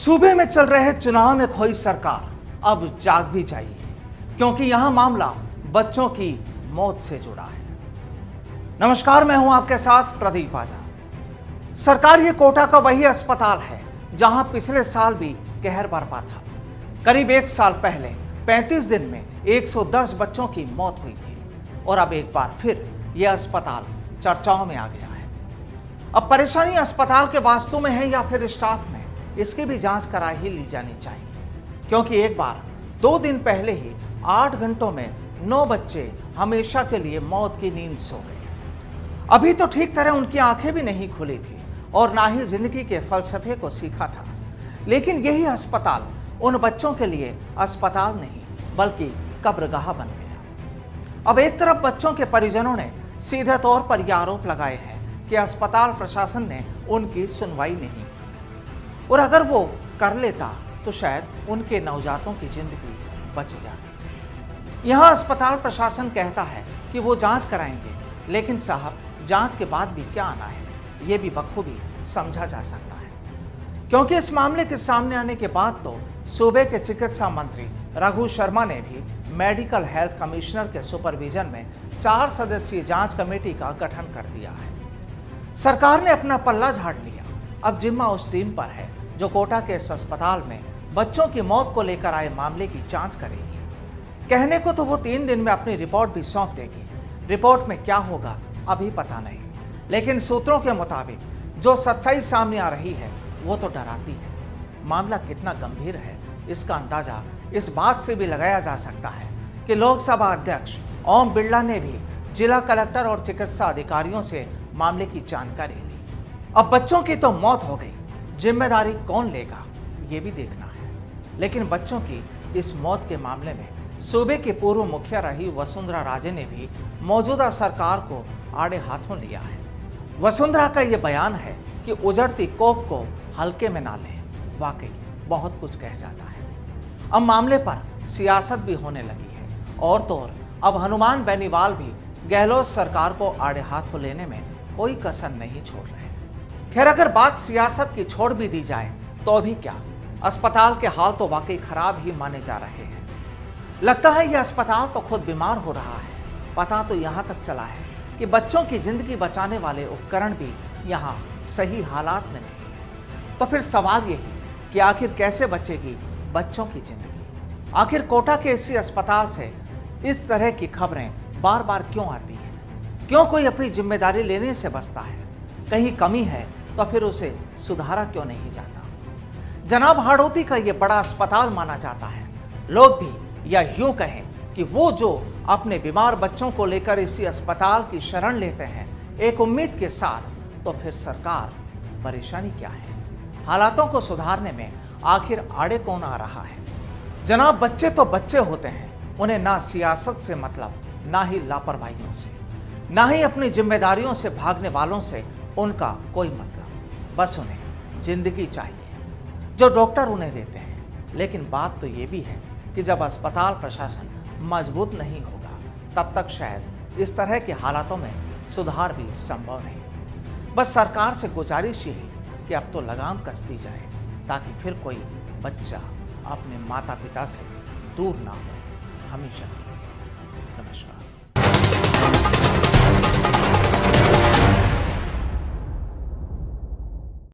सूबे में चल रहे चुनाव में खोई सरकार अब जाग भी चाहिए, क्योंकि यहां मामला बच्चों की मौत से जुड़ा है। नमस्कार, मैं हूं आपके साथ प्रदीप आजाद। सरकार ये कोटा का वही अस्पताल है जहां पिछले साल भी कहर बरपा था। करीब एक साल पहले 35 दिन में 110 बच्चों की मौत हुई थी और अब एक बार फिर यह अस्पताल चर्चाओं में आ गया है। अब परेशानी अस्पताल के वास्तु में है या फिर स्टाफ में, इसकी भी जांच करा ही ली जानी चाहिए, क्योंकि एक बार 2 दिन पहले ही 8 घंटों में 9 बच्चे हमेशा के लिए मौत की नींद सो गए। अभी तो ठीक तरह उनकी आंखें भी नहीं खुली थी और ना ही जिंदगी के फलसफे को सीखा था, लेकिन यही अस्पताल उन बच्चों के लिए अस्पताल नहीं बल्कि कब्रगाह बन गया। अब एक तरफ बच्चों के परिजनों ने सीधे तौर पर यह आरोप लगाए हैं कि अस्पताल प्रशासन ने उनकी सुनवाई नहीं की, और अगर वो कर लेता तो शायद उनके नवजातों की जिंदगी बच जाती। यहाँ अस्पताल प्रशासन कहता है कि वो जांच कराएंगे, लेकिन साहब जांच के बाद भी क्या आना है, ये भी बखूबी समझा जा सकता है, क्योंकि इस मामले के सामने आने के बाद तो सूबे के चिकित्सा मंत्री रघु शर्मा ने भी मेडिकल हेल्थ कमिश्नर के सुपरविजन में 4 सदस्यीय जांच कमेटी का गठन कर दिया है। सरकार ने अपना पल्ला झाड़ लिया। अब जिम्मा उस टीम पर है जो कोटा के इस अस्पताल में बच्चों की मौत को लेकर आए मामले की जांच करेगी। कहने को तो वो 3 दिन में अपनी रिपोर्ट भी सौंप देगी। रिपोर्ट में क्या होगा अभी पता नहीं, लेकिन सूत्रों के मुताबिक जो सच्चाई सामने आ रही है वो तो डराती है। मामला कितना गंभीर है इसका अंदाजा इस बात से भी लगाया जा सकता है कि लोकसभा अध्यक्ष ओम बिरला ने भी जिला कलेक्टर और चिकित्सा अधिकारियों से मामले की जानकारी ली। अब बच्चों की तो मौत हो गई, जिम्मेदारी कौन लेगा ये भी देखना है। लेकिन बच्चों की इस मौत के मामले में सूबे की पूर्व मुखिया रही वसुंधरा राजे ने भी मौजूदा सरकार को आड़े हाथों लिया है। वसुंधरा का यह बयान है कि उजड़ती कोख को हल्के में ना लें, वाकई बहुत कुछ कह जाता है। अब मामले पर सियासत भी होने लगी है, और तो और अब हनुमान बेनीवाल भी गहलोत सरकार को आड़े हाथों लेने में कोई कसर नहीं छोड़ रहे। खैर, अगर बात सियासत की छोड़ भी दी जाए तो अभी क्या, अस्पताल के हाल तो वाकई खराब ही माने जा रहे हैं। लगता है यह अस्पताल तो खुद बीमार हो रहा है। पता तो यहाँ तक चला है कि बच्चों की जिंदगी बचाने वाले उपकरण भी यहाँ सही हालात में नहीं है। तो फिर सवाल यही कि आखिर कैसे बचेगी बच्चों की जिंदगी? आखिर कोटा के इसी अस्पताल से इस तरह की खबरें बार बार क्यों आती हैं? क्यों कोई अपनी जिम्मेदारी लेने से बचता है? कहीं कमी है तो फिर उसे सुधारा क्यों नहीं जाता? जनाब हाड़ौती का ये बड़ा अस्पताल माना जाता है। लोग भी, या यूं कहें कि वो जो अपने बीमार बच्चों को लेकर इसी अस्पताल की शरण लेते हैं एक उम्मीद के साथ, तो फिर सरकार परेशानी क्या है? हालातों को सुधारने में आखिर आड़े कौन आ रहा है? जनाब, बच्चे तो बच्चे होते हैं, उन्हें ना सियासत से मतलब, ना ही लापरवाहियों से, ना ही अपनी जिम्मेदारियों से भागने वालों से उनका कोई मतलब। बस उन्हें जिंदगी चाहिए जो डॉक्टर उन्हें देते हैं। लेकिन बात तो ये भी है कि जब अस्पताल प्रशासन मजबूत नहीं होगा तब तक शायद इस तरह के हालातों में सुधार भी संभव नहीं। बस सरकार से गुजारिश यही कि अब तो लगाम कस दी जाए, ताकि फिर कोई बच्चा अपने माता पिता से दूर ना हो हमेशा के लिए। नमस्कार।